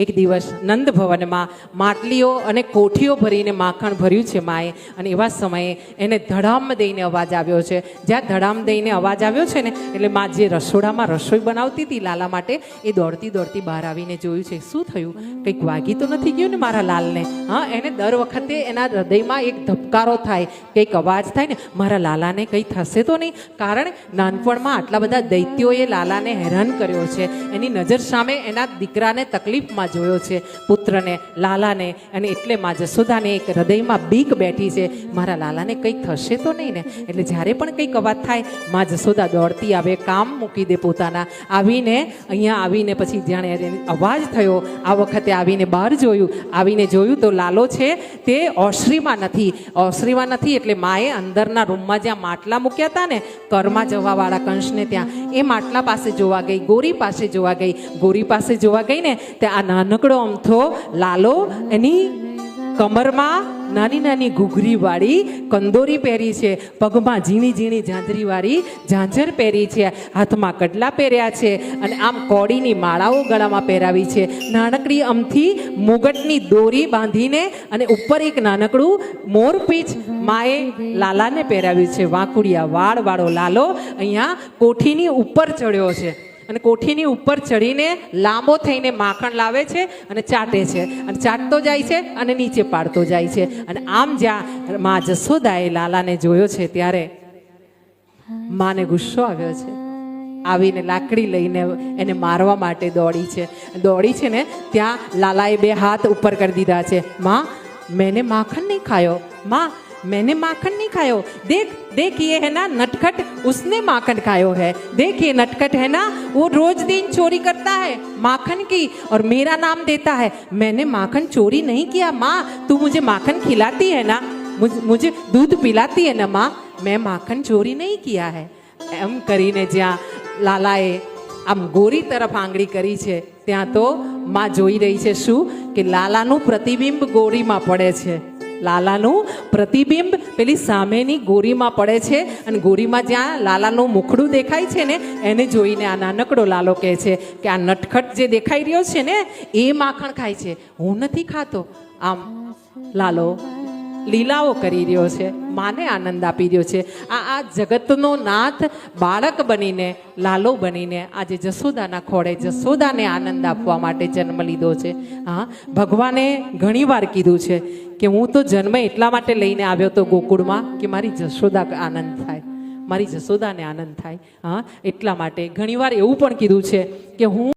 એક દિવસ નંદ ભવનમાં માટલીઓ અને કોઠીઓ ભરીને માખણ ભર્યું છે માએ, અને એવા સમયે એને ધડામ દઈને અવાજ આવ્યો છે. જ્યાં ધડામ દઈને અવાજ આવ્યો છે ને, એટલે મા જે રસોડામાં રસોઈ બનાવતી હતી લાલા માટે, એ દોડતી દોડતી બહાર આવીને જોયું છે શું થયું, કંઈક વાગી તો નથી ગયું ને મારા લાલને. હા, એને દર વખતે એના હૃદયમાં એક ધબકારો થાય, કંઈક અવાજ થાય ને, મારા લાલાને કંઈ થશે તો નહીં. કારણ નાનપણમાં આટલા બધા દૈત્યોએ લાલાને હેરાન કર્યો છે. એની નજર સામે એના દીકરાને તકલીફમાં જોયો છે, પુત્રને, લાલાને, અને એટલે માં જશોદાને એક હૃદયમાં બીક બેઠી છે, મારા લાલાને કંઈક થશે તો નહીં ને. એટલે જ્યારે પણ કંઈક અવાજ થાય, માં જશોદા દોડતી આવે, કામ મૂકી દે પોતાના, આવીને અહીંયા આવીને પછી જાણે અવાજ થયો, આ વખતે આવીને બહાર જોયું, આવીને જોયું તો લાલો છે તે ઓસરીમાં નથી. એટલે માએ અંદરના રૂમમાં જ્યાં માટલા મૂક્યા હતા ને, કરમાં જવાવાળા કંસને, ત્યાં એ માટલા પાસે જોવા ગઈ, ગોરી પાસે જોવા ગઈ ને, ત્યાં આ નાનકડો અમથો લાલો એની કમરમાં નાની નાની ઘૂઘરી વાળી કંદોરી પહેરી છે, પગમાં ઝીણી ઝીણી ઝાંઝરી વાળી ઝાંઝર પહેરી છે, હાથમાં કડલા પહેર્યા છે, અને આમ કોડીની માળાઓ ગળામાં પહેરાવી છે. નાનકડી અમથી મુગટની દોરી બાંધીને અને ઉપર એક નાનકડું મોરપીંછ માએ લાલાને પહેરાવ્યું છે. વાંકુડિયા વાળવાળો લાલો અહીંયા કોઠીની ઉપર ચડ્યો છે, અને કોઠીની ઉપર ચડીને લાંબો થઈને માખણ લાવે છે અને ચાટે છે, અને ચાટતો જાય છે અને નીચે પાડતો જાય છે. અને આમ જ્યાં માં જશોદાએ લાલાને જોયો છે, ત્યારે માને ગુસ્સો આવ્યો છે. આવીને લાકડી લઈને એને મારવા માટે દોડી છે ને, ત્યાં લાલાએ બે હાથ ઉપર કરી દીધા છે. માં, मैंने माखन नहीं खायो, माँ मैंने माखन नहीं खायो, देख ये है ना नटखट, उसने माखन खायो है, देख ये नटखट है ना, वो रोज दिन चोरी करता है माखन की और मेरा नाम देता है. मैंने माखन चोरी नहीं किया माँ, तू मुझे माखन खिलाती है ना, मुझे दूध पिलाती है ना माँ, मैं माखन चोरी नहीं किया है. એમ કરીને જ્યાં લાલાએ આમ ગોરી તરફ આંગળી કરી છે, ત્યાં તો માં જોઈ રહી છે શું, કે લાલાનું પ્રતિબિંબ ગોરીમાં પડે છે. લાલાનું પ્રતિબિંબ પેલી સામેની ગોરીમાં પડે છે, અને ગોરીમાં જ્યાં લાલાનું મુખડું દેખાય છે ને, એને જોઈને આ નાનકડો લાલો કહે છે કે આ નટખટ જે દેખાઈ રહ્યો છે ને, એ માખણ ખાય છે, હું નથી ખાતો. આમ લાલો લીલાઓ કરી રહ્યો છે, માને આનંદ આપી રહ્યો છે. આ જગતનો નાથ બાળક બનીને, લાલો બનીને આજે જશોદાના ખોળે જશોદાને આનંદ આપવા માટે જન્મ લીધો છે. હા, ભગવાને ઘણી વાર કીધું છે કે હું તો જન્મ એટલા માટે લઈને આવ્યો તો ગોકુળમાં કે મારી જશોદા આનંદ થાય, મારી જશોદાને આનંદ થાય. હા, એટલા માટે ઘણીવાર એવું પણ કીધું છે કે હું